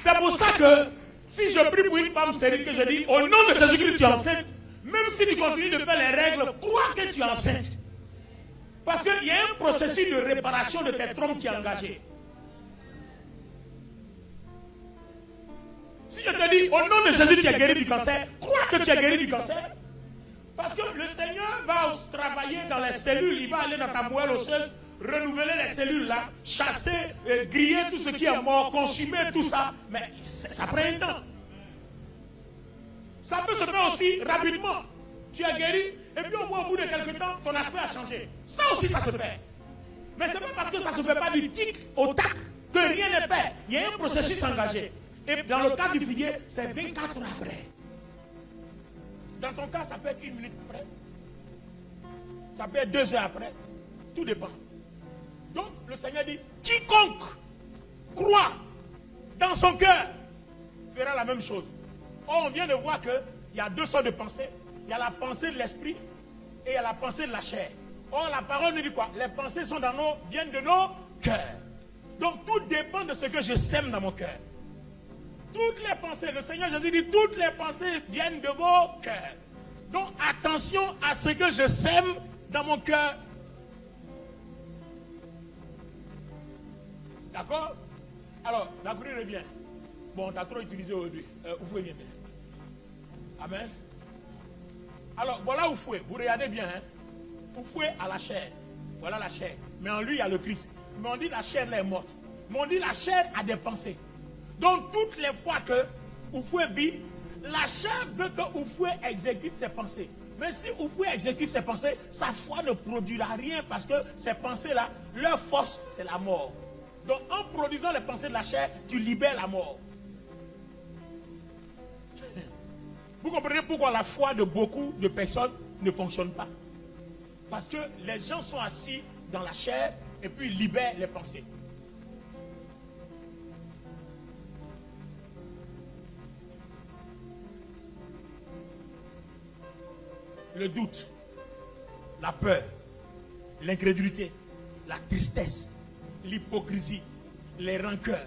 C'est pour ça que si je prie pour une femme stérile, que je dis au nom de Jésus-Christ tu es enceinte, même si tu continues de faire les règles, crois que tu es enceinte. Parce qu'il y a un processus de réparation de tes trompes qui est engagé. Si je te dis au nom de Jésus tu es guéri du cancer, crois que tu es guéri du cancer. Parce que le Seigneur va travailler dans les cellules, il va aller dans ta moelle osseuse, renouveler les cellules là, chasser, griller tout ce qui est mort, consumer tout ça. Mais ça prend un temps. Ça peut se faire aussi rapidement. Tu es guéri, et puis au moins au bout de quelques temps, ton aspect a changé. Ça aussi, ça se fait. Mais ce n'est pas parce que ça ne se fait pas du tic au tac que rien n'est fait. Il y a un processus engagé. Et dans le cas du figuier, c'est 24 heures après. Dans ton cas, ça peut être 1 minute après. Ça peut être 2 heures après. Tout dépend. Donc, le Seigneur dit, quiconque croit dans son cœur fera la même chose. Or, on vient de voir qu'il y a 2 sortes de pensées. Il y a la pensée de l'esprit et il y a la pensée de la chair. Or, la parole nous dit quoi? Les pensées sont viennent de nos cœurs. Donc, tout dépend de ce que je sème dans mon cœur. Toutes les pensées, le Seigneur Jésus dit, toutes les pensées viennent de vos cœurs. Donc, attention à ce que je sème dans mon cœur. D'accord? Alors, la prière revient. Bon, on t'a trop utilisé aujourd'hui. Oufoué vient bien. Amen. Alors, voilà Oufoué. Vous regardez bien. Hein? Oufoué à la chair. Voilà la chair. Mais en lui, il y a le Christ. Mais on dit la chair elle est morte. Mais on dit la chair a des pensées. Donc, toutes les fois que Oufoué vit, la chair veut que Oufoué exécute ses pensées. Mais si Oufoué exécute ses pensées, sa foi ne produira rien parce que ces pensées-là, leur force, c'est la mort. Donc, en produisant les pensées de la chair, tu libères la mort. Vous comprenez pourquoi la foi de beaucoup de personnes ne fonctionne pas? Parce que les gens sont assis dans la chair et puis ils libèrent les pensées. Le doute, la peur, l'incrédulité, la tristesse, l'hypocrisie, les rancœurs,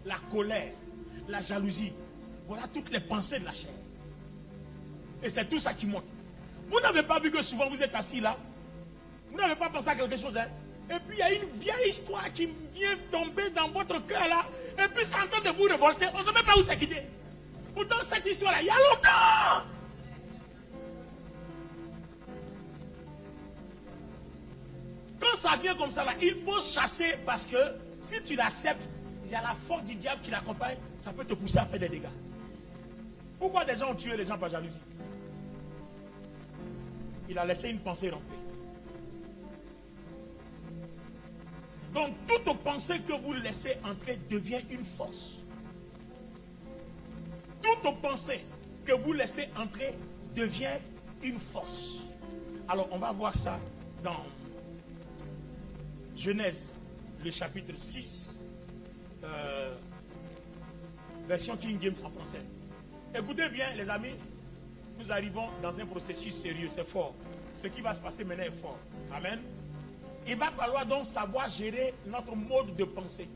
la colère, la jalousie. Voilà toutes les pensées de la chair. Et c'est tout ça qui monte. Vous n'avez pas vu que souvent vous êtes assis là? Vous n'avez pas pensé à quelque chose, hein? Et puis il y a une vieille histoire qui vient tomber dans votre cœur là. Et puis c'est en train de vous révolter. On ne sait même pas où c'est quitté. Pourtant cette histoire là, il y a longtemps. Quand ça vient comme ça là, il faut chasser parce que si tu l'acceptes, il y a la force du diable qui l'accompagne, ça peut te pousser à faire des dégâts. Pourquoi des gens ont tué les gens par jalousie? Il a laissé une pensée rentrer. Donc toute pensée que vous laissez entrer devient une force. Toute pensée que vous laissez entrer devient une force. Alors on va voir ça dans Genèse, le chapitre 6, version King James en français. Écoutez bien les amis, nous arrivons dans un processus sérieux, c'est fort. Ce qui va se passer maintenant est fort. Amen. Il va falloir donc savoir gérer notre mode de pensée.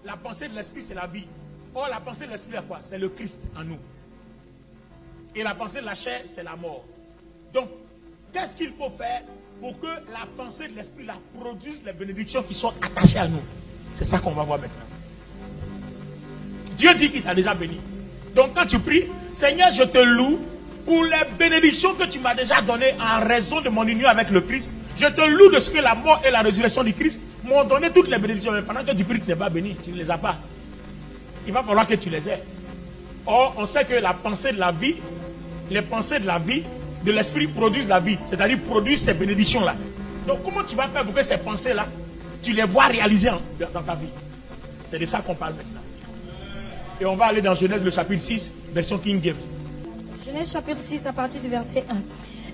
La pensée de l'esprit, c'est la vie. Or, la pensée de l'esprit, c'est quoi? C'est le Christ en nous. Et la pensée de la chair, c'est la mort. Donc, qu'est-ce qu'il faut faire pour que la pensée de l'esprit la produise les bénédictions qui sont attachées à nous? C'est ça qu'on va voir maintenant. Dieu dit qu'il t'a déjà béni. Donc quand tu pries, Seigneur, je te loue pour les bénédictions que tu m'as déjà données en raison de mon union avec le Christ. Je te loue de ce que la mort et la résurrection du Christ m'ont donné toutes les bénédictions. Mais pendant que tu pries, tu n'es pas béni, tu ne les as pas. Il va falloir que tu les aies. Or, on sait que la pensée de la vie, les pensées de la vie, de l'esprit produisent la vie. C'est-à-dire produisent ces bénédictions-là. Donc comment tu vas faire pour que ces pensées-là, tu les vois réalisées dans ta vie? C'est de ça qu'on parle maintenant. Et on va aller dans Genèse le chapitre 6, version King James. Genèse chapitre 6 à partir du verset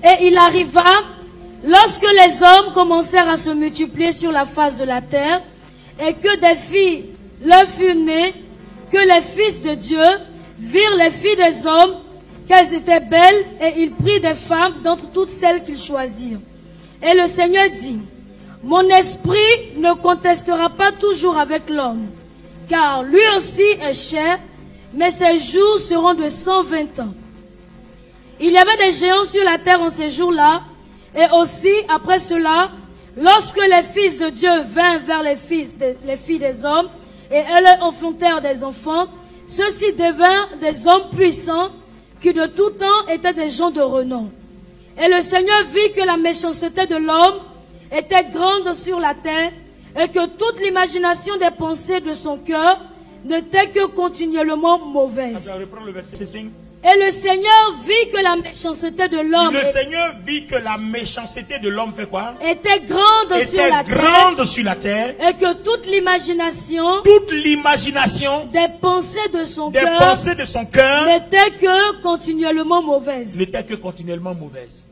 1. Et il arriva, lorsque les hommes commencèrent à se multiplier sur la face de la terre, et que des filles leur furent nées, que les fils de Dieu virent les filles des hommes, qu'elles étaient belles, et ils prirent des femmes d'entre toutes celles qu'ils choisirent. Et le Seigneur dit, mon esprit ne contestera pas toujours avec l'homme, car lui aussi est cher, mais ses jours seront de 120 ans. Il y avait des géants sur la terre en ces jours-là, et aussi après cela, lorsque les fils de Dieu vinrent vers les filles des hommes, et elles enfantèrent des enfants, ceux-ci devinrent des hommes puissants, qui de tout temps étaient des gens de renom. Et le Seigneur vit que la méchanceté de l'homme était grande sur la terre, et que toute l'imagination des pensées de son cœur n'était que continuellement mauvaise. Attends, reprends le verset 5. Et le Seigneur vit que la méchanceté de l'homme Le Seigneur vit que la méchanceté de l'homme fait quoi? était grande sur la terre. Et que toute l'imagination des pensées de son cœur n'était que continuellement mauvaise.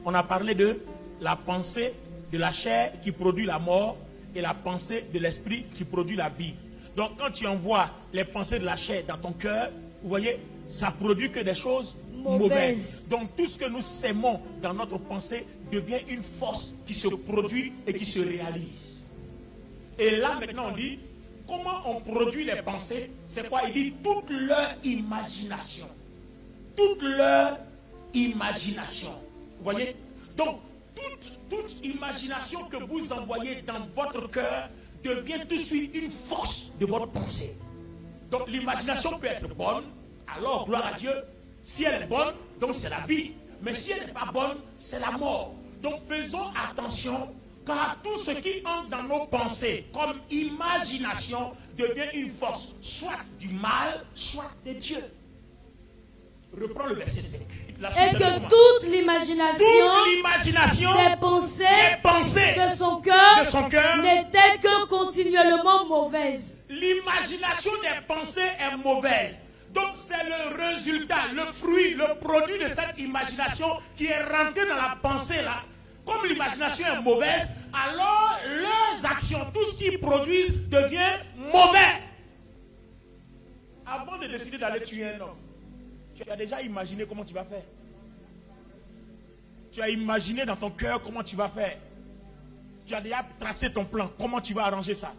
On a parlé de la pensée de la chair qui produit la mort et la pensée de l'esprit qui produit la vie. Donc quand tu envoies les pensées de la chair dans ton cœur, vous voyez, ça produit que des choses mauvaises. Donc tout ce que nous sémons dans notre pensée devient une force qui se produit et qui se réalise. Et là maintenant on dit, comment on produit les pensées? C'est quoi? Il dit toute leur imagination. Toute leur imagination. Vous voyez? Donc toute imagination que vous envoyez dans votre cœur devient tout de suite une force de votre pensée. Donc l'imagination peut être bonne, alors gloire à Dieu. Si elle est bonne, donc c'est la vie. Mais si elle n'est pas bonne, c'est la mort. Donc faisons attention, car tout ce qui entre dans nos pensées comme imagination devient une force, soit du mal, soit de Dieu. Reprends le verset 5. Et que toute l'imagination des pensées de son cœur n'était que continuellement mauvaise. L'imagination des pensées est mauvaise. Donc c'est le résultat, le fruit, le produit de cette imagination qui est rentré dans la pensée là. Comme l'imagination est mauvaise, alors leurs actions, tout ce qu'ils produisent devient mauvais. Avant de décider d'aller tuer un homme, tu as déjà imaginé comment tu vas faire. Tu as imaginé dans ton cœur comment tu vas faire. Tu as déjà tracé ton plan, comment tu vas arranger ça.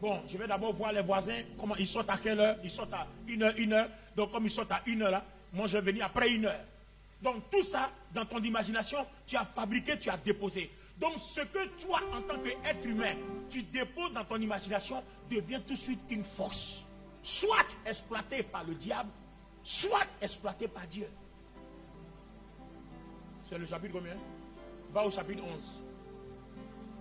Bon, je vais d'abord voir les voisins, comment ils sortent à quelle heure. Ils sortent à 1h. Donc comme ils sortent à 1h là, moi je vais venir après 1h. Donc tout ça, dans ton imagination, tu as fabriqué, tu as déposé. Donc ce que toi, en tant qu'être humain, tu déposes dans ton imagination, devient tout de suite une force. Soit exploité par le diable, soit exploité par Dieu. C'est le chapitre combien? Va au chapitre 11.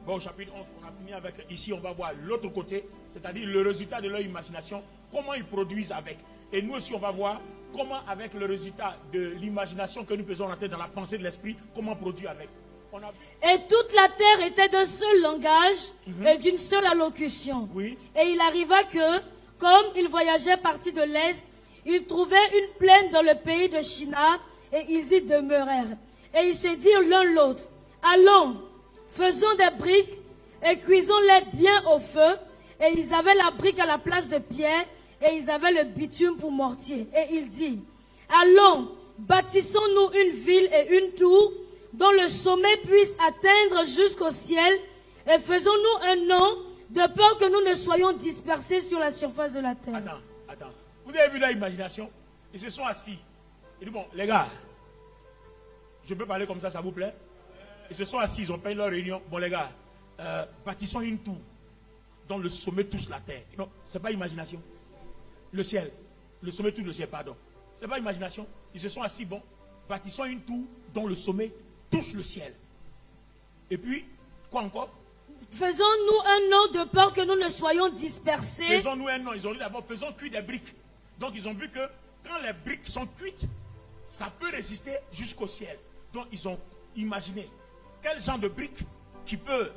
Va au chapitre 11. On a fini avec, ici on va voir l'autre côté, c'est-à-dire le résultat de leur imagination, comment ils produisent avec. Et nous aussi on va voir comment avec le résultat de l'imagination que nous faisons rentrer dans la pensée de l'esprit, comment produire avec. Et toute la terre était d'un seul langage et d'une seule allocution. Oui. Et il arriva que, comme ils voyageaient partis de l'Est, ils trouvèrent une plaine dans le pays de Shinar et ils y demeurèrent. Et ils se dirent l'un l'autre, allons, faisons des briques et cuisons-les bien au feu. Et ils avaient la brique à la place de pierre et ils avaient le bitume pour mortier. Et il dit, allons, bâtissons-nous une ville et une tour dont le sommet puisse atteindre jusqu'au ciel et faisons-nous un nom de peur que nous ne soyons dispersés sur la surface de la terre. Attends. Vous avez vu leur imagination? Ils se sont assis. Ils disent, bon, les gars, je peux parler comme ça vous plaît? Ils se sont assis, ils ont fait leur réunion. Bon, les gars, bâtissons une tour dont le sommet touche la terre. Non, ce n'est pas imagination. Le ciel. Le sommet touche le ciel, pardon. Ce n'est pas imagination. Ils se sont assis, bon, bâtissons une tour dont le sommet touche le ciel. Et puis, quoi encore? Faisons-nous un nom de peur que nous ne soyons dispersés. Faisons-nous un nom. Ils ont dit d'abord, faisons cuire des briques. Donc, ils ont vu que quand les briques sont cuites, ça peut résister jusqu'au ciel. Donc, ils ont imaginé quel genre de brique qui peut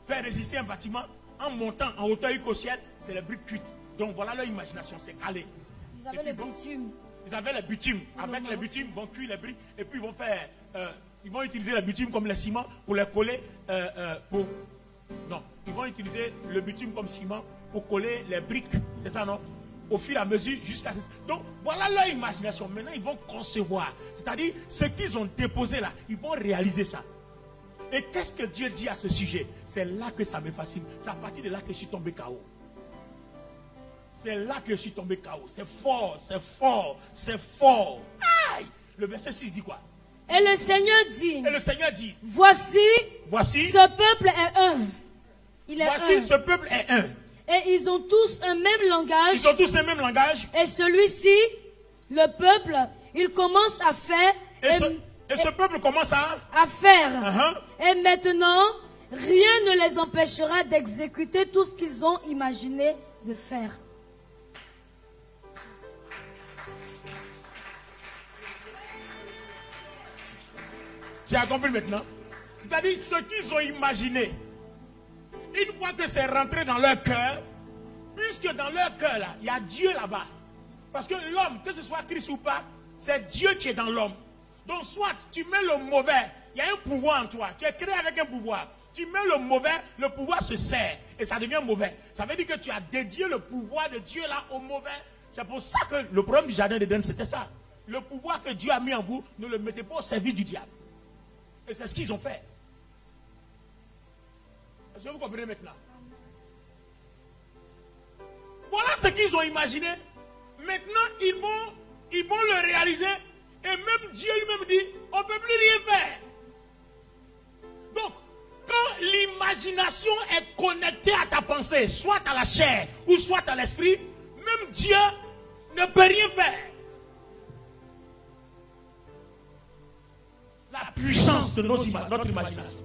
faire résister un bâtiment en montant en hauteur jusqu'au ciel. C'est les briques cuites. Donc, voilà leur imagination. C'est calé. Ils avaient le bitume. Ils avaient le bitume. Avec le bitume, ils vont cuire les briques. Et puis, ils vont faire... ils vont utiliser le bitume comme le ciment pour les coller. Non, ils vont utiliser le bitume comme ciment pour coller les briques. C'est ça, non? Au fur et à mesure jusqu'à... Donc, voilà leur imagination. Maintenant, ils vont concevoir. C'est-à-dire, ce qu'ils ont déposé là, ils vont réaliser ça. Et qu'est-ce que Dieu dit à ce sujet? C'est là que ça me fascine. C'est à partir de là que je suis tombé KO. C'est là que je suis tombé KO. C'est fort, c'est fort, c'est fort. Aïe! Le verset 6 dit quoi? Et le Seigneur dit, Et le Seigneur dit, voici, ce peuple est un. Ce peuple est un. Et ils ont tous un même langage. Ils ont tous le même langage. Et celui-ci, le peuple, il commence à faire. Et ce peuple commence à faire. Et maintenant, rien ne les empêchera d'exécuter tout ce qu'ils ont imaginé de faire. Tu as compris maintenant? C'est-à-dire ce qu'ils ont imaginé. Une fois que c'est rentré dans leur cœur, puisque dans leur cœur là, il y a Dieu là-bas. Parce que l'homme, que ce soit Christ ou pas, c'est Dieu qui est dans l'homme. Donc soit tu mets le mauvais, il y a un pouvoir en toi. Tu es créé avec un pouvoir. Tu mets le mauvais, le pouvoir se serre et ça devient mauvais. Ça veut dire que tu as dédié le pouvoir de Dieu là au mauvais. C'est pour ça que le problème du jardin d'Éden, c'était ça. Le pouvoir que Dieu a mis en vous, ne le mettez pas au service du diable. Et c'est ce qu'ils ont fait. Est-ce que vous comprenez maintenant? Voilà ce qu'ils ont imaginé. Maintenant, ils vont le réaliser. Et même Dieu lui-même dit, on ne peut plus rien faire. Donc, quand l'imagination est connectée à ta pensée, soit à la chair ou soit à l'esprit, même Dieu ne peut rien faire. La puissance de notre imagination.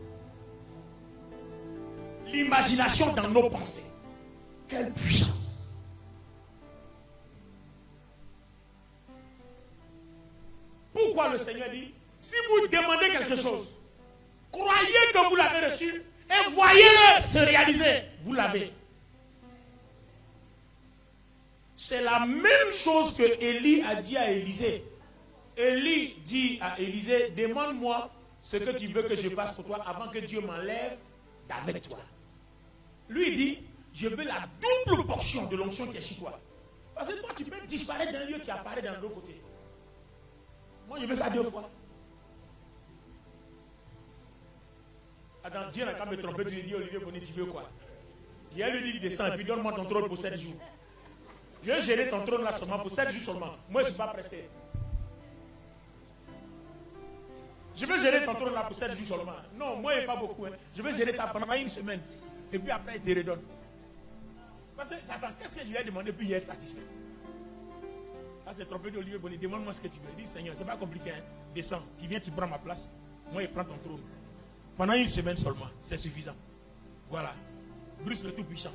L'imagination dans nos pensées. Quelle puissance. Pourquoi le Seigneur dit, si vous demandez quelque chose, croyez que vous l'avez reçu et voyez-le se réaliser. Vous l'avez. C'est la même chose que Élie a dit à Élisée. Élie dit à Élisée, demande-moi ce que tu veux que je fasse pour toi avant que Dieu m'enlève d'avec toi. Lui il dit, je veux la double portion de l'onction qui est chez toi. Parce que toi tu peux disparaître d'un lieu qui apparaît d'un autre côté. Moi je veux ça 2 fois. Attends, Dieu n'a qu'à me tromper, tu lui dis, Olivier Bonnet, tu veux quoi? Hier lui dit, descends et puis donne-moi ton trône pour 7 jours. Je vais gérer ton trône là seulement pour 7 jours seulement. Moi je ne suis pas pressé. Je vais gérer ton trône là pour 7 jours seulement. Non, moi, il n'y a pas beaucoup. Hein. Je vais gérer ça pendant 1 semaine. Et puis après, il te redonne. Parce que, attends, qu'est-ce que je lui ai demandé puis il est satisfait? Là, c'est trompé d'Olivier Bonnet. Demande-moi ce que tu veux. Il dit, Seigneur, c'est pas compliqué. Hein. Descends, tu viens, tu prends ma place. Moi, il prend ton trône. Pendant 1 semaine seulement, c'est suffisant. Voilà. Bruce le Tout-Puissant.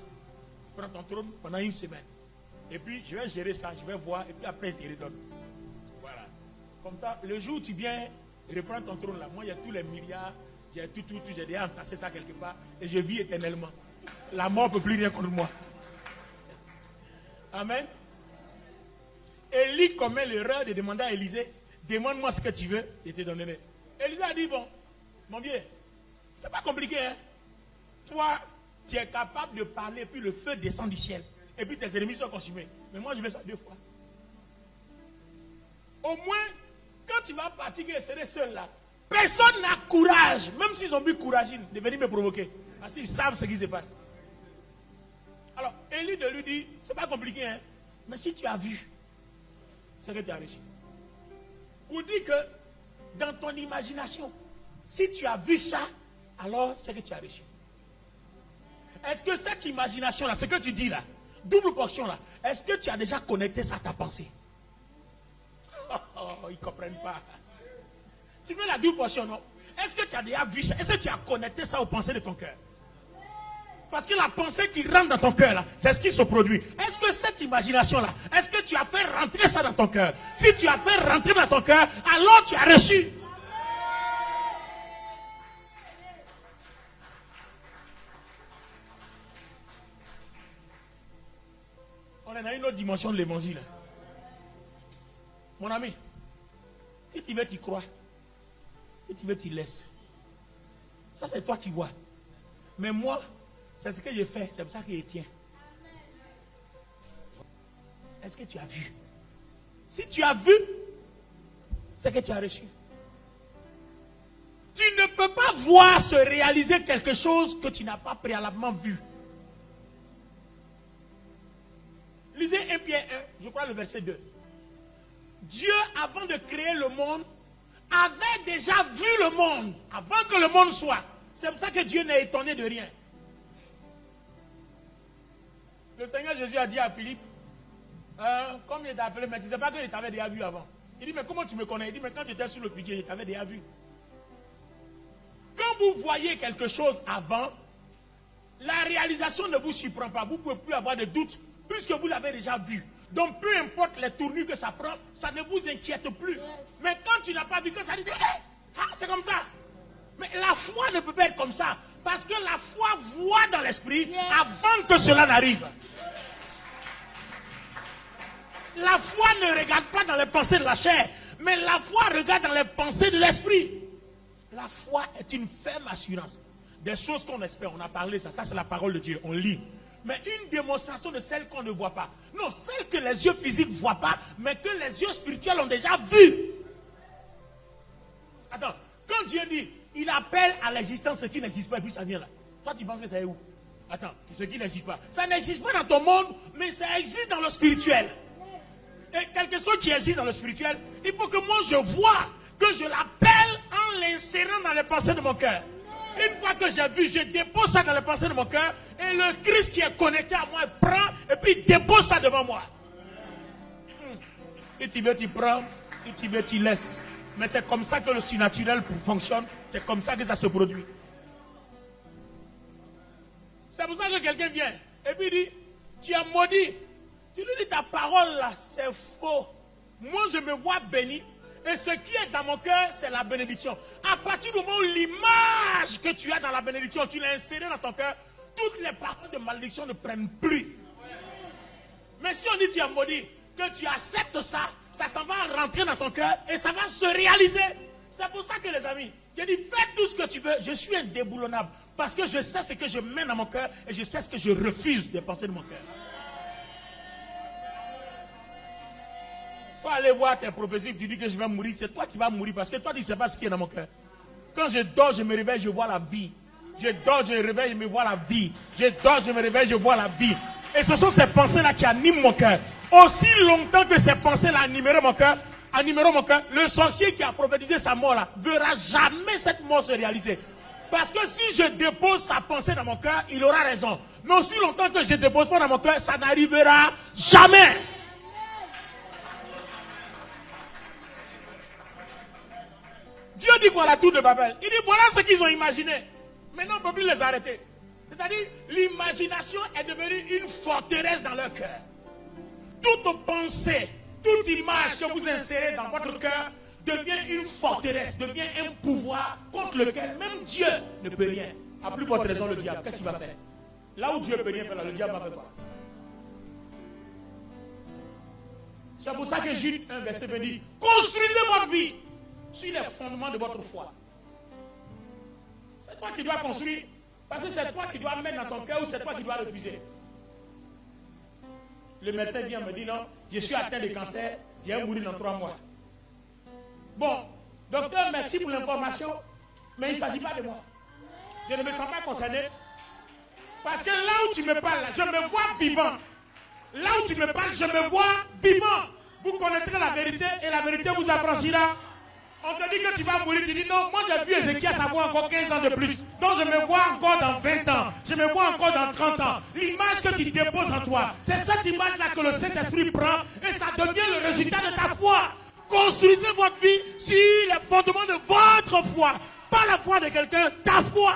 Prends ton trône pendant 1 semaine. Et puis, je vais gérer ça, je vais voir. Et puis après, il te redonne. Voilà. Comme ça, le jour où tu viens reprends ton trône là. Moi, il y a tous les milliards, j'ai tout, j'ai déjà entassé ça quelque part et je vis éternellement. La mort ne peut plus rien contre moi. Amen. Élie commet l'erreur de demander à Élisée, demande-moi ce que tu veux, je te donnerai. Élisée a dit, bon, mon vieux, c'est pas compliqué, hein. Toi, tu es capable de parler, puis le feu descend du ciel. Et puis tes ennemis sont consumés. Mais moi, je veux ça 2 fois. Au moins, quand tu vas partir et serrer seul là, personne n'a courage, même s'ils ont bu courage, de venir me provoquer. Parce qu'ils savent ce qui se passe. Alors, Élie de lui dit, c'est pas compliqué, hein. Mais si tu as vu, c'est que tu as reçu. Pour dire que dans ton imagination, si tu as vu ça, alors c'est que tu as reçu. Est-ce que cette imagination-là, ce que tu dis là, double portion là, est-ce que tu as déjà connecté ça à ta pensée? Oh, ils ne comprennent pas. Tu veux la double portion, non? Est-ce que tu as déjà vu ça? Est-ce que tu as connecté ça aux pensées de ton cœur? Parce que la pensée qui rentre dans ton cœur, là, c'est ce qui se produit. Est-ce que cette imagination-là, est-ce que tu as fait rentrer ça dans ton cœur? Si tu as fait rentrer dans ton cœur, alors tu as reçu. On est dans une autre dimension de l'évangile. Mon ami, si tu veux, tu crois. Si tu veux, tu laisses. Ça, c'est toi qui vois. Mais moi, c'est ce que je fais. C'est pour ça qu'il tient. Est-ce que tu as vu? Si tu as vu, c'est que tu as reçu. Tu ne peux pas voir se réaliser quelque chose que tu n'as pas préalablement vu. Lisez 1 Pierre 1, je crois le verset 2. Dieu, avant de créer le monde, avait déjà vu le monde, avant que le monde soit. C'est pour ça que Dieu n'est étonné de rien. Le Seigneur Jésus a dit à Philippe, comme il t'a appelé, mais tu ne sais pas qu'il t'avait déjà vu avant. Il dit, mais comment tu me connais? Il dit, mais quand tu étais sur le figuier, il t'avait déjà vu. Quand vous voyez quelque chose avant, la réalisation ne vous surprend pas. Vous ne pouvez plus avoir de doute, puisque vous l'avez déjà vu. Donc, peu importe les tournures que ça prend, ça ne vous inquiète plus. Yes. Mais quand tu n'as pas vu que ça dit, c'est comme ça. Mais la foi ne peut pas être comme ça. Parce que la foi voit dans l'esprit avant que cela n'arrive. La foi ne regarde pas dans les pensées de la chair, mais la foi regarde dans les pensées de l'esprit. La foi est une ferme assurance. Des choses qu'on espère, on a parlé ça c'est la parole de Dieu, on lit. Mais une démonstration de celle qu'on ne voit pas. Non, celle que les yeux physiques ne voient pas, mais que les yeux spirituels ont déjà vue. Attends, quand Dieu dit, il appelle à l'existence ce qui n'existe pas, et puis ça vient là. Toi, tu penses que ça est où? Attends, ce qui n'existe pas. Ça n'existe pas dans ton monde, mais ça existe dans le spirituel. Et quelque chose qui existe dans le spirituel, il faut que moi je vois, que je l'appelle en l'insérant dans les pensées de mon cœur. Une fois que j'ai vu, je dépose ça dans les pensées de mon cœur, et le Christ qui est connecté à moi prend, et puis il dépose ça devant moi. Et tu veux, tu prends, et tu veux, tu laisses. Mais c'est comme ça que le surnaturel fonctionne, c'est comme ça que ça se produit. C'est pour ça que quelqu'un vient, et puis il dit, tu as maudit. Tu lui dis, ta parole là, c'est faux. Moi, je me vois béni. Et ce qui est dans mon cœur, c'est la bénédiction. À partir du moment où l'image que tu as dans la bénédiction, tu l'as insérée dans ton cœur, toutes les paroles de malédiction ne prennent plus. Mais si on dit, tu as maudit, que tu acceptes ça, ça s'en va rentrer dans ton cœur et ça va se réaliser. C'est pour ça que les amis, je dis, fais tout ce que tu veux. Je suis indéboulonnable. Parce que je sais ce que je mets dans mon cœur et je sais ce que je refuse de penser de mon cœur. Il faut aller voir tes prophéties, tu dis que je vais mourir, c'est toi qui vas mourir parce que toi tu ne sais pas ce qui est dans mon cœur. Quand je dors, je me réveille, je vois la vie. Je dors, je me réveille, je me vois la vie. Je dors, je me réveille, je vois la vie. Et ce sont ces pensées-là qui animent mon cœur. Aussi longtemps que ces pensées-là animeront mon cœur, le sorcier qui a prophétisé sa mort-là ne verra jamais cette mort se réaliser. Parce que si je dépose sa pensée dans mon cœur, il aura raison. Mais aussi longtemps que je ne dépose pas dans mon cœur, ça n'arrivera jamais. Dieu dit quoi à la tour de Babel? Il dit voilà ce qu'ils ont imaginé. Maintenant on ne peut plus les arrêter. C'est-à-dire l'imagination est devenue une forteresse dans leur cœur. Toute pensée, toute image que vous insérez dans votre cœur devient une forteresse, devient un pouvoir contre lequel même Dieu ne peut rien. À plus forte raison le diable, qu'est-ce qu'il va faire? Là où Dieu ne peut rien faire, le diable va faire quoi? C'est pour ça que Jude 1 verset 20 dit construisez votre vie sur les fondements de votre foi. C'est toi qui dois construire, parce que c'est toi qui dois mettre dans ton cœur ou c'est toi qui dois refuser. Le médecin vient me dire non, je suis atteint de cancer, je vais mourir dans 3 mois. Bon, docteur, merci pour l'information, mais il ne s'agit pas de moi. Je ne me sens pas concerné. Parce que là où tu me parles, je me vois vivant. Là où tu me parles, je me vois vivant. Vous connaîtrez la vérité et la vérité vous affranchira. On te dit que tu vas mourir, tu dis non, moi j'ai vu Ézéchias avoir encore 15 ans de plus. Donc je me vois encore dans 20 ans, je me vois encore dans 30 ans. L'image que tu déposes en toi, c'est cette image-là que le Saint-Esprit prend et ça devient le résultat de ta foi. Construisez votre vie sur les fondements de votre foi, pas la foi de quelqu'un, ta foi.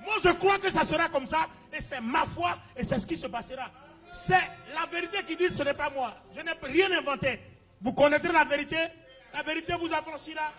Moi je crois que ça sera comme ça et c'est ma foi et c'est ce qui se passera. C'est la vérité qui dit ce n'est pas moi, je n'ai rien inventé. Vous connaîtrez la vérité vous affranchira.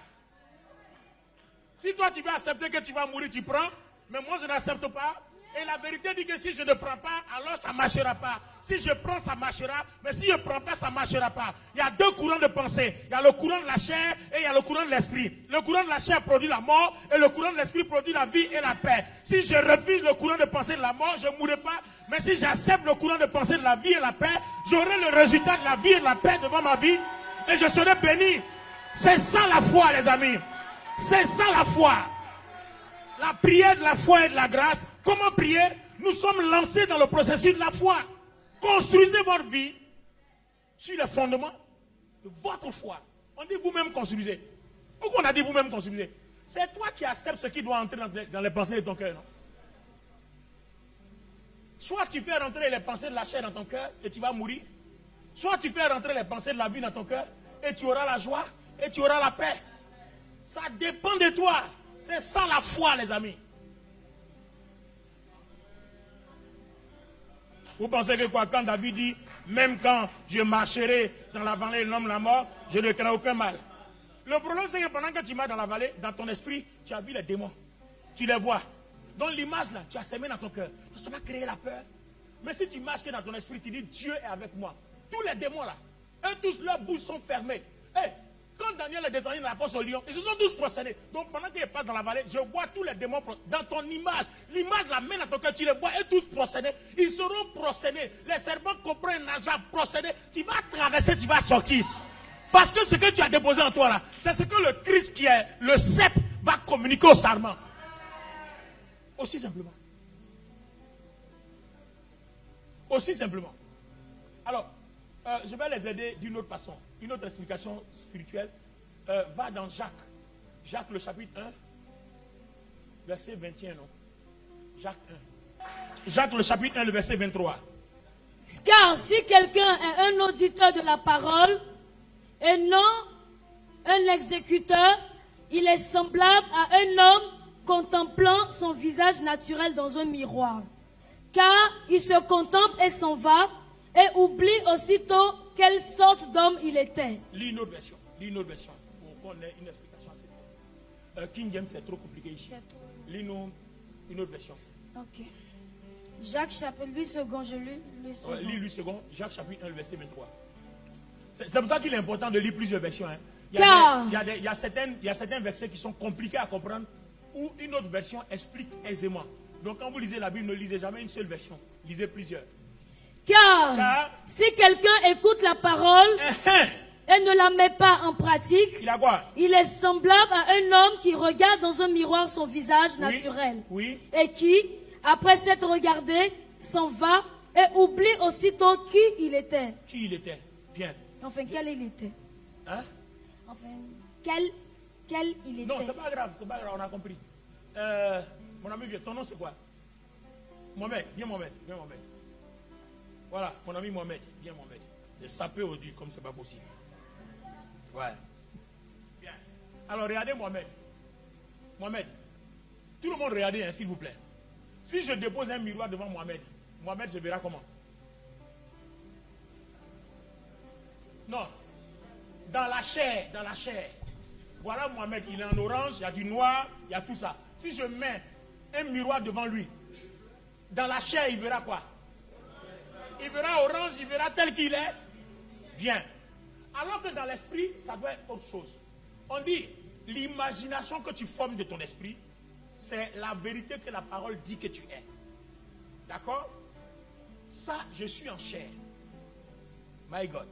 Si toi tu veux accepter que tu vas mourir, tu prends. Mais moi je n'accepte pas. Et la vérité dit que si je ne prends pas, alors ça ne marchera pas. Si je prends, ça marchera. Mais si je ne prends pas, ça ne marchera pas. Il y a 2 courants de pensée. Il y a le courant de la chair et il y a le courant de l'esprit. Le courant de la chair produit la mort et le courant de l'esprit produit la vie et la paix. Si je refuse le courant de pensée de la mort, je ne mourrai pas. Mais si j'accepte le courant de pensée de la vie et la paix, j'aurai le résultat de la vie et de la paix devant ma vie et je serai béni. C'est ça la foi, les amis. C'est ça la foi. La prière de la foi et de la grâce. Comment prier? Nous sommes lancés dans le processus de la foi. Construisez votre vie sur les fondements de votre foi. On dit vous-même construisez. Pourquoi on a dit vous-même construisez? C'est toi qui acceptes ce qui doit entrer dans les pensées de ton cœur, non? Soit tu fais rentrer les pensées de la chair dans ton cœur et tu vas mourir. Soit tu fais rentrer les pensées de la vie dans ton cœur et tu auras la joie et tu auras la paix. Ça dépend de toi. C'est ça la foi, les amis. Vous pensez que quoi, quand David dit, même quand je marcherai dans la vallée de l'homme de la mort, je ne crains aucun mal. Le problème, c'est que pendant que tu marches dans la vallée, dans ton esprit, tu as vu les démons. Tu les vois. Donc l'image là, tu as semé dans ton cœur. Ça va créer la peur. Mais si tu marches que dans ton esprit, tu dis, Dieu est avec moi. Tous les démons là, eux tous, leurs bouches sont fermées. Hey, quand Daniel est descendu dans la fosse au lion, ils se sont tous prosternés. Donc pendant qu'il passe dans la vallée, je vois tous les démons dans ton image. L'image la met dans ton cœur, tu les vois, eux tous prosternés. Ils seront prosternés. Les serpents comprennent, nagent, prosternés. Tu vas traverser, tu vas sortir. Parce que ce que tu as déposé en toi là, c'est ce que le Christ qui est le cep va communiquer au sarment. Aussi simplement. Aussi simplement. Alors, je vais les aider d'une autre façon. Une autre explication spirituelle va dans Jacques. Jacques le chapitre 1, verset 21, non? Jacques 1. Jacques le chapitre 1, le verset 23. Car si quelqu'un est un auditeur de la parole et non un exécuteur, il est semblable à un homme contemplant son visage naturel dans un miroir. Car il se contemple et s'en va et oublie aussitôt quelle sorte d'homme il était. Lis une autre version. Lis une autre version. Pour qu'on ait une explication assez simple. King James, c'est trop compliqué ici. Lis-nous une autre version. Ok. Jacques chapitre 8 secondes, je lis le second. Lis 8 secondes. Jacques chapitre 1, verset 23. C'est pour ça qu'il est important de lire plusieurs versions. Hein. Il y a certains versets qui sont compliqués à comprendre où une autre version explique aisément. Donc quand vous lisez la Bible, ne lisez jamais une seule version. Lisez plusieurs. Car si quelqu'un écoute la parole et ne la met pas en pratique, il a quoi? Il est semblable à un homme qui regarde dans un miroir son visage naturel. Oui. Et qui, après s'être regardé, s'en va et oublie aussitôt qui il était. Qui il était? Bien. Enfin, quel il était. Hein? Enfin, quel il était. Non, c'est pas grave, on a compris. Mon ami, ton nom c'est quoi? Mohamed, viens Mohamed. Voilà, mon ami Mohamed, viens Mohamed. De saper au Dieu comme c'est pas possible. Ouais. Bien. Alors regardez Mohamed. Mohamed, tout le monde regardez, hein, s'il vous plaît. Si je dépose un miroir devant Mohamed, Mohamed se verra comment? Non. Dans la chair. Voilà Mohamed, il est en orange, il y a du noir, il y a tout ça. Si je mets un miroir devant lui, dans la chair, il verra quoi? Il verra orange, il verra tel qu'il est. Bien. Alors que dans l'esprit, ça doit être autre chose. On dit, l'imagination que tu formes de ton esprit, c'est la vérité que la parole dit que tu es. D'accord? Ça, je suis en chair. My God.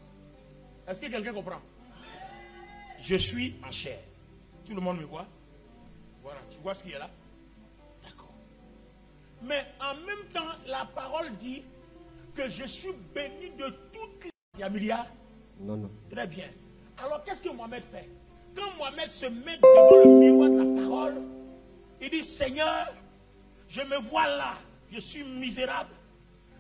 Est-ce que quelqu'un comprend? Je suis en chair. Tout le monde me voit? Voilà, tu vois ce qu'il y a là? D'accord. Mais en même temps, la parole dit que je suis béni de toutes les... Il y a milliards? Non. Très bien. Alors qu'est-ce que Mohamed fait? Quand Mohamed se met devant le miroir de la parole, il dit, Seigneur, je me vois là, je suis misérable.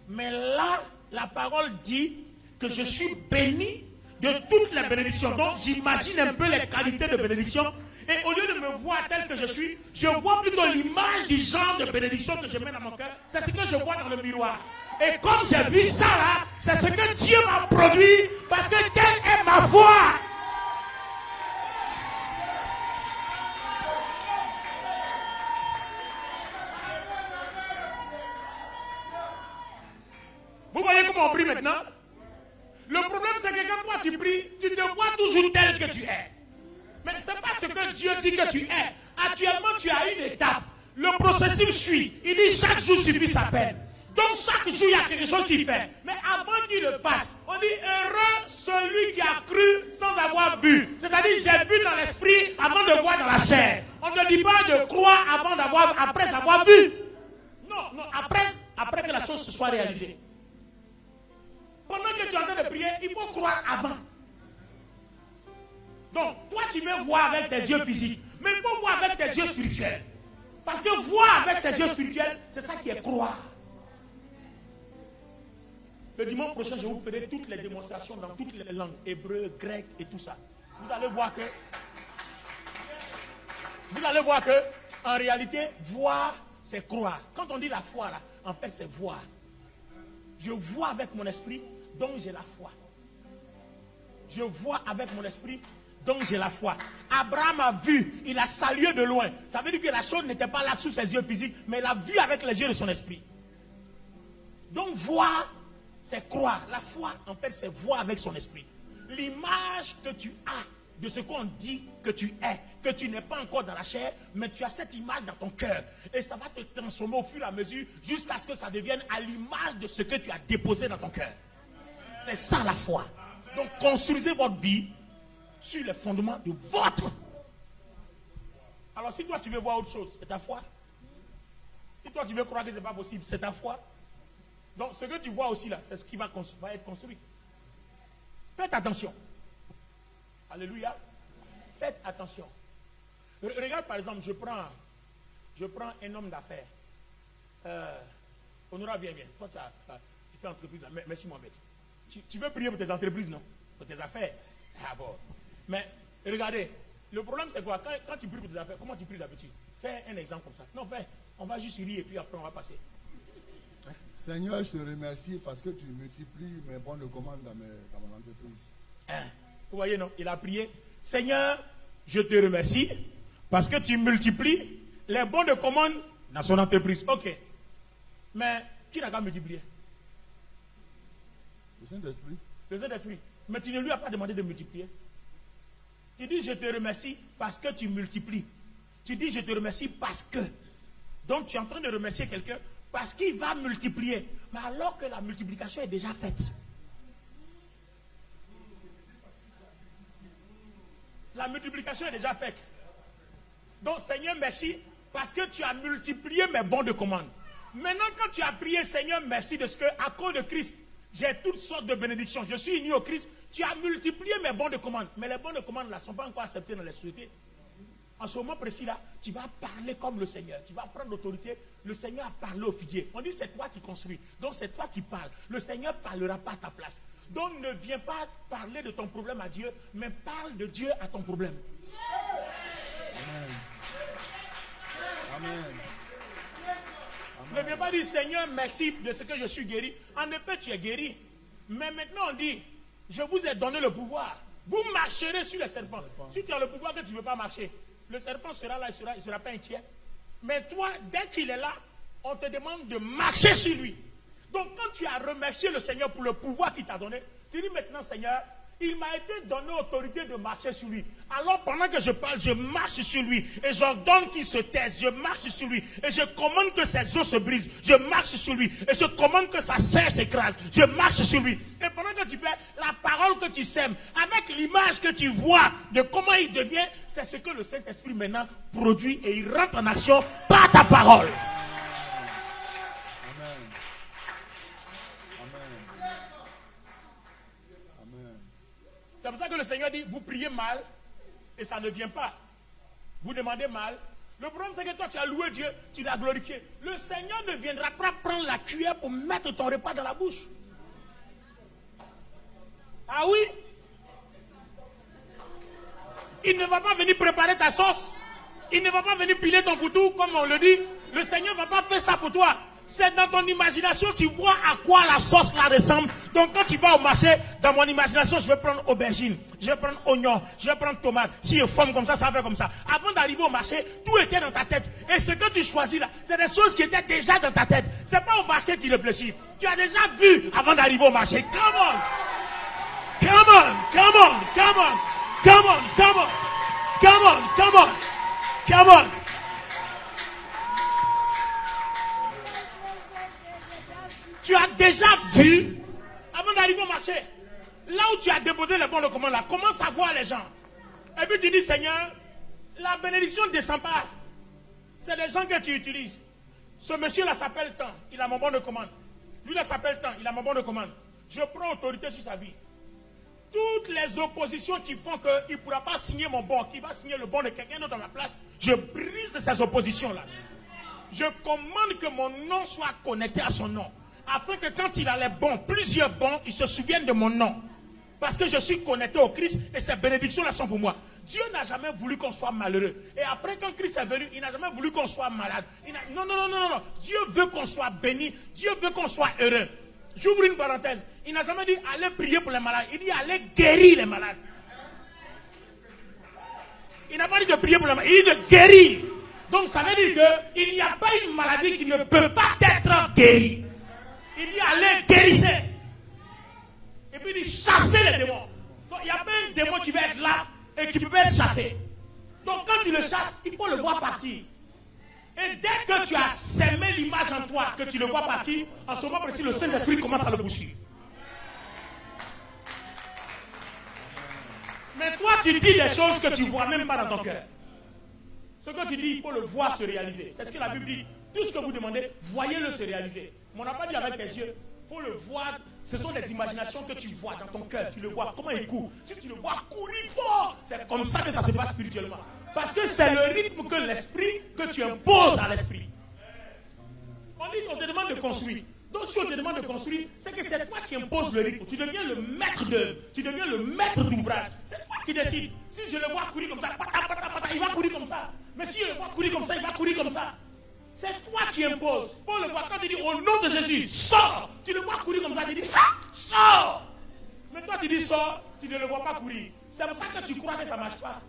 Mais là, la parole dit que je suis béni de toutes les bénédictions. Donc j'imagine un peu les qualités de bénédiction. Et au lieu de me voir tel que je suis, je vois plutôt l'image du genre de bénédiction que je mets dans mon cœur. C'est ce que je vois dans le miroir. Et comme j'ai vu ça là, c'est ce que Dieu m'a produit parce que telle est ma foi. Vous voyez comment on prie maintenant? Le problème c'est que quand toi tu pries, tu te vois toujours tel que tu es. Mais ce n'est pas ce que Dieu dit que tu es. Actuellement tu as une étape. Le processus suit. Il dit chaque jour suffit sa peine. Donc chaque jour, il y a quelque chose qu'il fait. Mais avant qu'il le fasse, on dit heureux celui qui a cru sans avoir vu. C'est-à-dire, j'ai vu dans l'esprit avant de voir dans la chair. On ne dit pas de croire après avoir vu. Non, après que la chose se soit réalisée. Pendant que tu es en train de prier, il faut croire avant. Donc, toi, tu veux voir avec tes yeux physiques, mais il faut voir avec tes yeux spirituels. Parce que voir avec ses yeux spirituels, c'est ça qui est croire. Le dimanche prochain, je vous ferai toutes les démonstrations dans toutes les langues, hébreu, grec et tout ça. Vous allez voir que, en réalité, voir, c'est croire. Quand on dit la foi, là, en fait, c'est voir. Je vois avec mon esprit, donc j'ai la foi. Je vois avec mon esprit, donc j'ai la foi. Abraham a vu, il a salué de loin. Ça veut dire que la chose n'était pas là sous ses yeux physiques, mais il a vu avec les yeux de son esprit. Donc voir, c'est croire. La foi, en fait, c'est voir avec son esprit. L'image que tu as de ce qu'on dit que tu es, que tu n'es pas encore dans la chair, mais tu as cette image dans ton cœur. Et ça va te transformer au fur et à mesure jusqu'à ce que ça devienne à l'image de ce que tu as déposé dans ton cœur. C'est ça la foi. Donc construisez votre vie sur les fondements de votre. Alors si toi tu veux voir autre chose, c'est ta foi. Si toi tu veux croire que ce n'est pas possible, c'est ta foi. Donc ce que tu vois aussi là, c'est ce qui va être construit. Faites attention. Alléluia. Faites attention. Regarde par exemple, je prends un homme d'affaires. Honora, viens. Toi tu fais entreprise là. Merci Mohamed. Tu veux prier pour tes entreprises, non? Pour tes affaires. Ah bon. Mais regardez, le problème c'est quoi? Quand tu pries pour tes affaires, comment tu pries d'habitude? Fais un exemple comme ça. Non, fais. On va juste rire et puis après on va passer. Seigneur, je te remercie parce que tu multiplies mes bons de commande dans mon entreprise. Vous voyez, non? Il a prié. Seigneur, je te remercie parce que tu multiplies les bons de commande dans son entreprise. Ok. Mais qui n'a qu'à multiplier? Le Saint-Esprit. Le Saint-Esprit. Mais tu ne lui as pas demandé de multiplier. Tu dis je te remercie parce que tu multiplies. Tu dis je te remercie parce que. Donc tu es en train de remercier quelqu'un parce qu'il va multiplier. Mais alors que la multiplication est déjà faite. La multiplication est déjà faite. Donc Seigneur merci parce que tu as multiplié mes bons de commande. Maintenant quand tu as prié Seigneur merci de ce que à cause de Christ j'ai toutes sortes de bénédictions. Je suis uni au Christ. Tu as multiplié mes bons de commande. Mais les bons de commande là ne sont pas encore acceptés dans les sociétés. En ce moment précis là, tu vas parler comme le Seigneur. Tu vas prendre l'autorité. Le Seigneur a parlé au figuier. On dit c'est toi qui construis. Donc c'est toi qui parles. Le Seigneur ne parlera pas à ta place. Donc ne viens pas parler de ton problème à Dieu, mais parle de Dieu à ton problème. Amen. Amen. Ne viens pas dire Seigneur merci de ce que je suis guéri. En effet tu es guéri. Mais maintenant on dit je vous ai donné le pouvoir. Vous marcherez sur les serpents. Si tu as le pouvoir que tu ne veux pas marcher, le serpent sera là, il ne sera pas inquiet. Mais toi, dès qu'il est là, on te demande de marcher sur lui. Donc quand tu as remercié le Seigneur pour le pouvoir qu'il t'a donné, tu dis maintenant Seigneur, il m'a été donné l'autorité de marcher sur lui. Alors pendant que je parle, je marche sur lui. Et j'ordonne qu'il se taise. Je marche sur lui. Et je commande que ses os se brisent. Je marche sur lui. Et je commande que sa chair s'écrase. Je marche sur lui. Et pendant que tu fais la parole que tu sèmes, avec l'image que tu vois de comment il devient, c'est ce que le Saint-Esprit maintenant produit. Et il rentre en action par ta parole. C'est pour ça que le Seigneur dit, vous priez mal et ça ne vient pas. Vous demandez mal. Le problème c'est que toi tu as loué Dieu, tu l'as glorifié. Le Seigneur ne viendra pas prendre la cuillère pour mettre ton repas dans la bouche. Ah oui? Il ne va pas venir préparer ta sauce. Il ne va pas venir piler ton foutou comme on le dit. Le Seigneur ne va pas faire ça pour toi. C'est dans ton imagination, tu vois à quoi la sauce là ressemble. Donc quand tu vas au marché, dans mon imagination, je vais prendre aubergine, je vais prendre oignon, je vais prendre tomate. Si je forme comme ça, ça va faire comme ça. Avant d'arriver au marché, tout était dans ta tête. Et ce que tu choisis là, c'est des choses qui étaient déjà dans ta tête. C'est pas au marché que tu réfléchis. Tu as déjà vu avant d'arriver au marché. Come on! Come on! Come on! Come on! Come on! Come on! Come on! Come on! Come on! tu as déjà vu, avant d'arriver au marché, là où tu as déposé les bons de commande, là, commence à voir les gens. Et puis tu dis, Seigneur, la bénédiction ne descend pas. C'est les gens que tu utilises. Ce monsieur-là s'appelle tant, il a mon bon de commande. Lui-là s'appelle tant, il a mon bon de commande. Je prends autorité sur sa vie. Toutes les oppositions qui font qu'il ne pourra pas signer mon bon, qu'il va signer le bon de quelqu'un d'autre à ma place, je brise ces oppositions-là. Je commande que mon nom soit connecté à son nom. Afin que quand il a les bons, plusieurs bons, il se souvienne de mon nom. Parce que je suis connecté au Christ et ces bénédictions-là sont pour moi. Dieu n'a jamais voulu qu'on soit malheureux. Et après, quand Christ est venu, il n'a jamais voulu qu'on soit malade. Non. Dieu veut qu'on soit béni. Dieu veut qu'on soit heureux. J'ouvre une parenthèse. Il n'a jamais dit allez prier pour les malades. Il dit allez guérir les malades. Il n'a pas dit de prier pour les malades. Il dit de guérir. Donc ça veut dire qu'il n'y a pas une maladie qui ne peut pas être guérie. Il dit allez guérissez. Et puis il dit chassez les démons. Donc il n'y a pas un démon qui va être là et qui peut être chassé. Donc quand tu le chasses, il faut le voir partir. Et dès que tu as sémé l'image en toi, que tu le vois partir, en ce moment précis, le Saint-Esprit commence à le boucher. Mais toi, tu dis des choses que tu ne vois même pas dans ton cœur. Ce que tu dis, il faut le voir se réaliser. C'est ce que la Bible dit. Tout ce que vous demandez, voyez-le se réaliser. Mais on n'a pas dit avec tes yeux. Il faut le voir. Ce sont des imaginations que tu vois dans ton cœur. Tu le vois, comment il court. Si tu le vois courir fort, c'est comme ça que ça se passe spirituellement. Parce que c'est le rythme que l'esprit, que tu imposes à l'esprit. On dit qu'on te demande de construire. Donc si on te demande de construire, c'est que c'est toi qui imposes le rythme. Tu deviens le maître d'œuvre. Tu deviens le maître d'ouvrage. C'est toi qui décides. Si je le vois courir comme ça, il va courir comme ça. Mais si je le vois courir comme ça, il va courir comme ça. C'est toi qui imposes. Pour le voir, quand tu dis au nom de Jésus, sors. Tu le vois courir comme ça, tu dis, sors. Mais toi tu dis sors, tu ne le vois pas courir. C'est pour ça que tu crois que ça ne marche pas.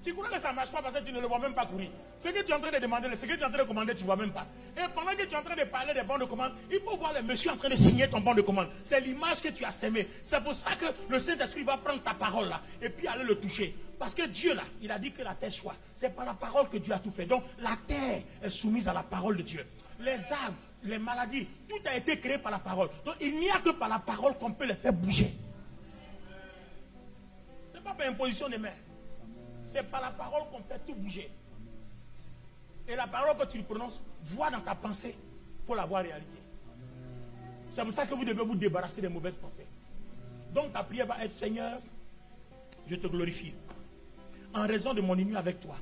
Tu crois que ça ne marche pas parce que tu ne le vois même pas courir. Ce que tu es en train de demander, ce que tu es en train de commander, tu ne vois même pas. Et pendant que tu es en train de parler des bons de commande, il faut voir le monsieur en train de signer ton bon de commande. C'est l'image que tu as sémée. C'est pour ça que le Saint-Esprit va prendre ta parole là et puis aller le toucher. Parce que Dieu là, il a dit que la terre soit. C'est par la parole que Dieu a tout fait. Donc la terre est soumise à la parole de Dieu. Les arbres, les maladies, tout a été créé par la parole. Donc il n'y a que par la parole qu'on peut les faire bouger. Ce n'est pas par imposition des mains. C'est par la parole qu'on fait tout bouger. Et la parole que tu prononces, vois dans ta pensée, il faut l'avoir réalisée. C'est pour ça que vous devez vous débarrasser des mauvaises pensées. Donc ta prière va être, Seigneur, je te glorifie. En raison de mon union avec toi,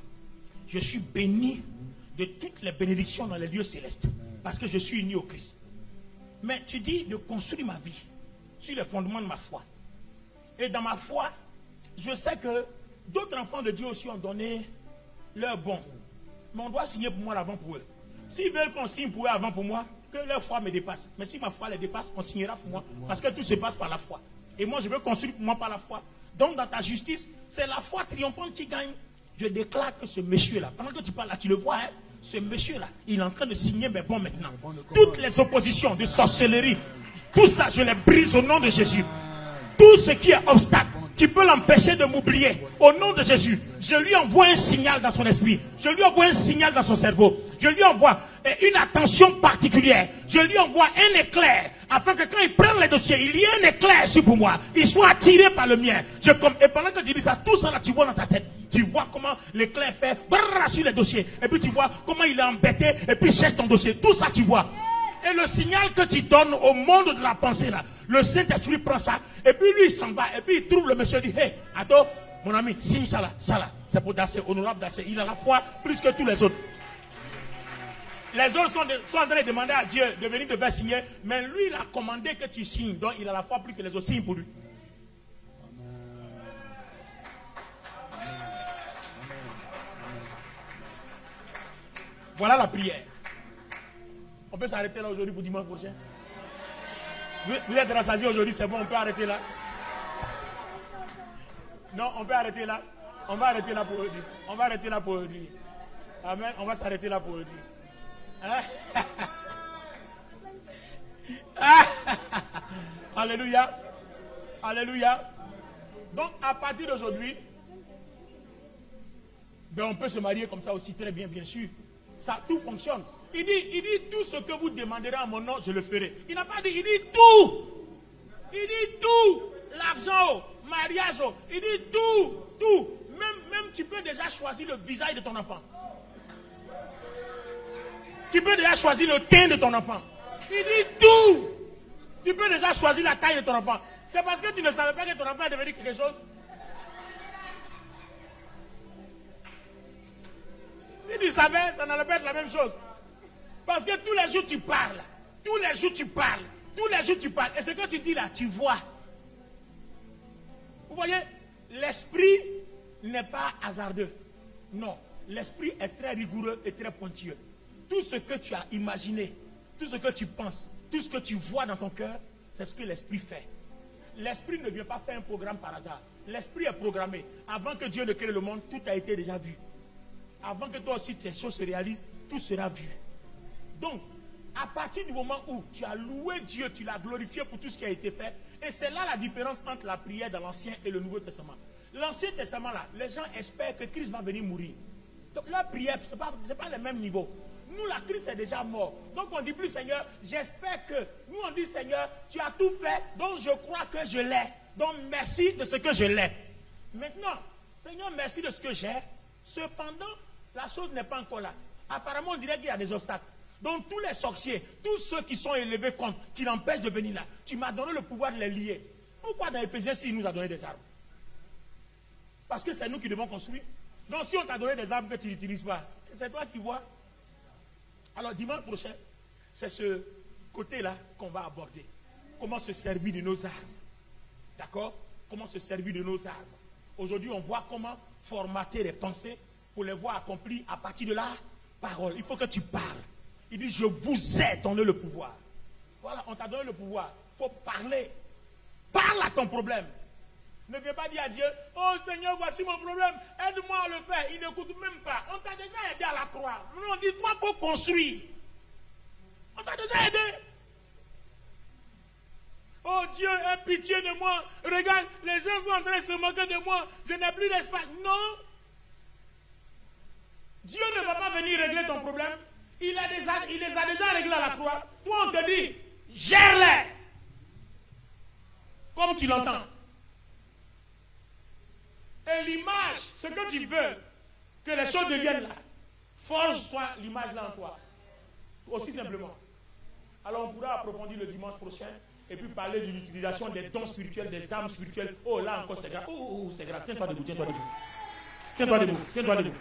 je suis béni de toutes les bénédictions dans les lieux célestes. Parce que je suis uni au Christ. Mais tu dis de construire ma vie sur les fondements de ma foi. Et dans ma foi, je sais que d'autres enfants de Dieu aussi ont donné leur bon. Mais on doit signer pour moi l'avant pour eux. S'ils veulent qu'on signe pour eux avant pour moi, que leur foi me dépasse. Mais si ma foi les dépasse, on signera pour moi. Parce que tout se passe par la foi. Et moi, je veux construire pour moi par la foi. Donc, dans ta justice, c'est la foi triomphante qui gagne. Je déclare que ce monsieur-là, pendant que tu parles là, tu le vois, hein, ce monsieur-là, il est en train de signer mes bons maintenant. Toutes les oppositions de sorcellerie, tout ça, je les brise au nom de Jésus. Tout ce qui est obstacle, qui peut l'empêcher de m'oublier, au nom de Jésus, je lui envoie un signal dans son esprit, je lui envoie un signal dans son cerveau, je lui envoie une attention particulière, je lui envoie un éclair, afin que quand il prend les dossiers, il y ait un éclair sur pour moi, il soit attiré par le mien. Et pendant que tu dis ça, tout ça là, tu vois dans ta tête, tu vois comment l'éclair fait sur les dossiers, et puis tu vois comment il est embêté, et puis cherche ton dossier, tout ça tu vois. Et le signal que tu donnes au monde de la pensée là, le Saint-Esprit prend ça, et puis lui il s'en va, et puis il trouve le monsieur et dit, hey, attends, mon ami, signe ça là, c'est pour Dassé, honorable Dassé, il a la foi plus que tous les autres. Les autres sont en train de demander à Dieu de venir te faire signer, mais lui il a commandé que tu signes, donc il a la foi plus que les autres, signe pour lui. Voilà la prière. On peut s'arrêter là aujourd'hui pour dimanche prochain. Vous êtes rassasiés aujourd'hui, c'est bon, on peut arrêter là. Non, on peut arrêter là. On va arrêter là pour aujourd'hui. On va arrêter là pour aujourd'hui. Amen. On va s'arrêter là pour aujourd'hui. Hein? Alléluia. Alléluia. Donc, à partir d'aujourd'hui, ben, on peut se marier comme ça aussi très bien, bien sûr. ça, tout fonctionne. Il dit tout ce que vous demanderez en mon nom, je le ferai. Il n'a pas dit, il dit tout. Il dit tout. L'argent, mariage, il dit tout. Même tu peux déjà choisir le visage de ton enfant. Tu peux déjà choisir le teint de ton enfant. Il dit tout. Tu peux déjà choisir la taille de ton enfant. C'est parce que tu ne savais pas que ton enfant est devenu quelque chose. Si tu savais, ça n'allait pas être la même chose. Parce que tous les jours tu parles. Tous les jours tu parles. Tous les jours tu parles. Et ce que tu dis là, tu vois. Vous voyez, l'esprit n'est pas hasardeux. Non, l'esprit est très rigoureux et très pointilleux. Tout ce que tu as imaginé, tout ce que tu penses, tout ce que tu vois dans ton cœur, c'est ce que l'esprit fait. L'esprit ne vient pas faire un programme par hasard. L'esprit est programmé. Avant que Dieu ne crée le monde, tout a été déjà vu. Avant que toi aussi tes choses se réalisent, tout sera vu. Donc, à partir du moment où tu as loué Dieu, tu l'as glorifié pour tout ce qui a été fait, et c'est là la différence entre la prière dans l'Ancien et le Nouveau Testament. L'Ancien Testament, là, les gens espèrent que Christ va venir mourir. Donc, leur prière, ce n'est pas le même niveau. Nous, la Christ est déjà mort. Donc, on ne dit plus, Seigneur, j'espère que. Nous, on dit, Seigneur, tu as tout fait, donc je crois que je l'ai. Donc, merci de ce que je l'ai. Maintenant, Seigneur, merci de ce que j'ai. Cependant, la chose n'est pas encore là. Apparemment, on dirait qu'il y a des obstacles. Donc, tous les sorciers, tous ceux qui sont élevés contre, qui l'empêchent de venir là, tu m'as donné le pouvoir de les lier. Pourquoi dans Éphésiens 6, il nous a donné des armes? Parce que c'est nous qui devons construire. Donc, si on t'a donné des armes que tu n'utilises pas, c'est toi qui vois. Alors, dimanche prochain, c'est ce côté-là qu'on va aborder. Comment se servir de nos armes. D'accord? Comment se servir de nos armes. Aujourd'hui, on voit comment formater les pensées pour les voir accomplies à partir de la parole. Il faut que tu parles. Il dit, je vous ai donné le pouvoir. Voilà, on t'a donné le pouvoir. Il faut parler. Parle à ton problème. Ne viens pas dire à Dieu, oh Seigneur, voici mon problème, aide-moi à le faire. Il n'écoute même pas. On t'a déjà aidé à la croix. Nous, on dit, toi, il faut construire. On t'a déjà aidé. Oh Dieu, aie pitié de moi. Regarde, les gens sont en train de se moquer de moi. Je n'ai plus d'espace. Non. Dieu ne va pas venir régler ton problème. Il les a déjà réglés à la croix. Toi, on te dit, gère-les. Comme tu l'entends. Et l'image, ce que tu veux, que les choses deviennent là, forge-toi l'image là en toi. Aussi simplement. Alors on pourra approfondir le dimanche prochain et puis parler de l'utilisation des dons spirituels, des armes spirituelles. Oh là encore c'est grave. Oh c'est grave. Tiens-toi debout, tiens-toi debout. Tiens-toi debout, tiens-toi debout.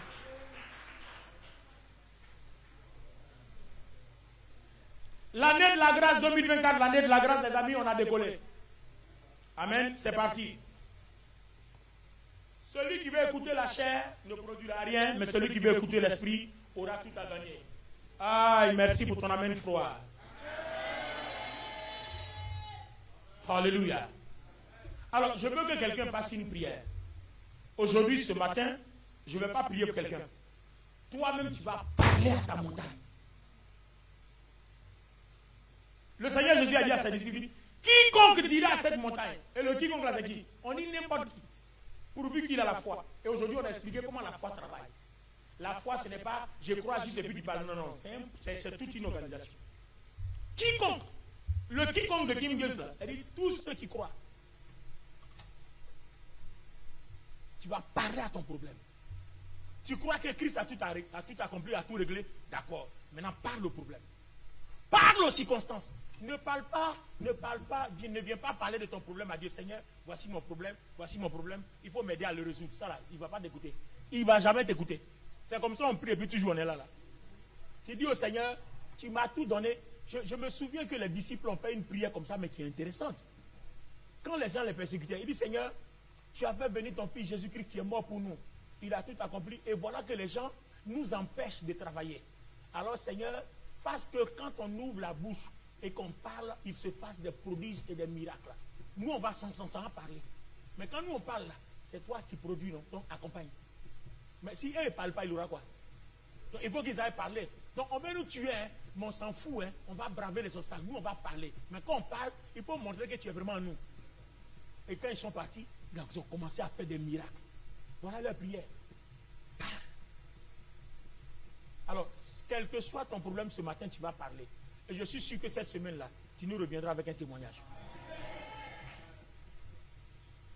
L'année de la grâce 2024, l'année de la grâce, les amis, on a décollé. Amen, c'est parti. Celui qui veut écouter la chair ne produira rien, mais celui qui veut écouter l'esprit aura tout à gagner. Ah, merci pour ton amen froid. Alléluia. Alors, je veux que quelqu'un fasse une prière. Aujourd'hui, ce matin, je ne vais pas prier pour quelqu'un. Toi-même, tu vas parler à ta montagne. Le Seigneur Jésus a dit à ses disciples, quiconque dira à cette montagne, et le quiconque là c'est qui? On dit n'importe qui, pourvu qu'il a la foi. Et aujourd'hui on a expliqué comment la foi travaille. La foi ce n'est pas je crois juste et puis tu parles, non, non, c'est toute une organisation. Quiconque, le quiconque de King James, c'est-à-dire tous ceux qui croient. Tu vas parler à ton problème. Tu crois que Christ a tout accompli, a tout réglé? D'accord. Maintenant parle au problème. Parle aux circonstances. Ne parle pas, ne viens pas parler de ton problème à Dieu. Seigneur, voici mon problème, il faut m'aider à le résoudre. Ça là, il ne va pas t'écouter. Il ne va jamais t'écouter. C'est comme ça on prie et puis toujours on est là. Tu dis au Seigneur, tu m'as tout donné. Je me souviens que les disciples ont fait une prière comme ça, mais qui est intéressante. Quand les gens les persécutaient, il dit Seigneur, tu as fait venir ton fils Jésus-Christ qui est mort pour nous. Il a tout accompli et voilà que les gens nous empêchent de travailler. Alors Seigneur, parce que quand on ouvre la bouche et qu'on parle, il se passe des prodiges et des miracles. Nous, on va sans parler. Mais quand nous, on parle là, c'est toi qui produis, non? Donc, accompagne. Mais si eux ne parlent pas, il aura quoi? Donc, il faut qu'ils aillent parler. Donc, on veut nous tuer, hein, mais on s'en fout. Hein. On va braver les obstacles. Nous, on va parler. Mais quand on parle, il faut montrer que tu es vraiment nous. Et quand ils sont partis, ils ont commencé à faire des miracles. Voilà leur prière. Alors, quel que soit ton problème ce matin, tu vas parler. Et je suis sûr que cette semaine-là, tu nous reviendras avec un témoignage.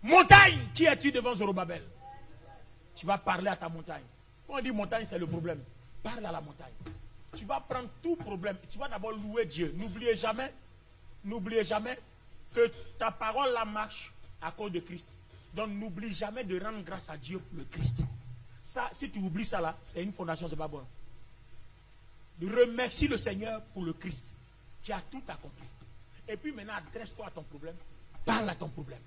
Montagne, qui es-tu devant Zorobabel? Tu vas parler à ta montagne. Quand on dit montagne, c'est le problème. Parle à la montagne. Tu vas prendre tout problème. Tu vas d'abord louer Dieu. N'oubliez jamais que ta parole la marche à cause de Christ. Donc n'oublie jamais de rendre grâce à Dieu pour le Christ. Ça, si tu oublies ça là, c'est une fondation, c'est pas bon. Remercie le Seigneur pour le Christ qui a tout accompli. Et puis maintenant, adresse-toi à ton problème. Parle à ton problème.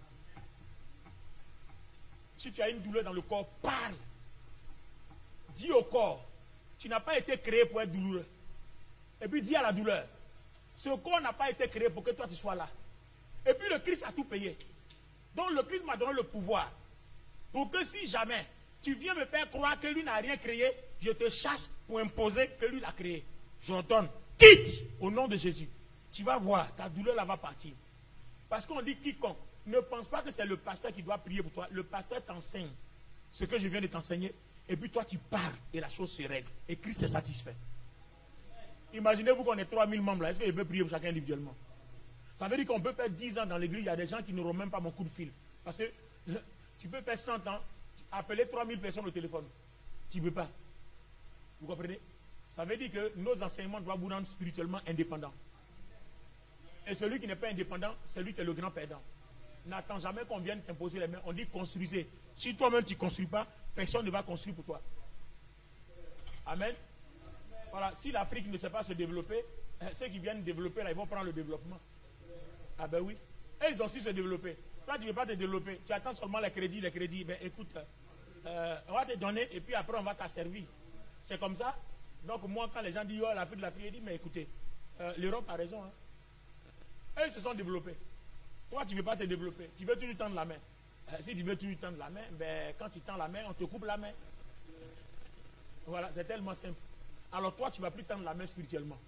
Si tu as une douleur dans le corps, parle. Dis au corps, tu n'as pas été créé pour être douloureux. Et puis dis à la douleur, ce corps n'a pas été créé pour que toi tu sois là. Et puis le Christ a tout payé. Donc le Christ m'a donné le pouvoir pour que si jamais tu viens me faire croire que lui n'a rien créé, je te chasse pour imposer que lui l'a créé. J'ordonne, quitte au nom de Jésus. Tu vas voir, ta douleur là va partir. Parce qu'on dit quiconque. Ne pense pas que c'est le pasteur qui doit prier pour toi. Le pasteur t'enseigne ce que je viens de t'enseigner. Et puis toi, tu parles et la chose se règle. Et Christ est satisfait. Imaginez-vous qu'on est 3000 membres là. Est-ce qu'il peut prier pour chacun individuellement? Ça veut dire qu'on peut faire 10 ans dans l'église. Il y a des gens qui n'auront même pas mon coup de fil. Parce que tu peux faire 100 ans, appeler 3000 personnes au téléphone. Tu ne peux pas. Vous comprenez? Ça veut dire que nos enseignements doivent vous rendre spirituellement indépendants. Et celui qui n'est pas indépendant, c'est lui qui est le grand perdant. N'attends jamais qu'on vienne t'imposer les mains. On dit construisez. Si toi-même tu ne construis pas, personne ne va construire pour toi. Amen. Voilà. Si l'Afrique ne sait pas se développer, ceux qui viennent développer là, ils vont prendre le développement. Ah ben oui. Et ils ont su se développer. Toi, tu ne veux pas te développer. Tu attends seulement les crédits. Ben écoute, on va te donner et puis après on va t'asservir. C'est comme ça. Donc moi, quand les gens disent oh, l'Afrique, je dis mais écoutez, l'Europe a raison. Hein. Eux, ils se sont développés. Toi, tu ne veux pas te développer. Tu veux toujours tendre la main. Si tu veux toujours tendre la main, ben, quand tu tends la main, on te coupe la main. Voilà, c'est tellement simple. Alors toi, tu ne vas plus tendre la main spirituellement.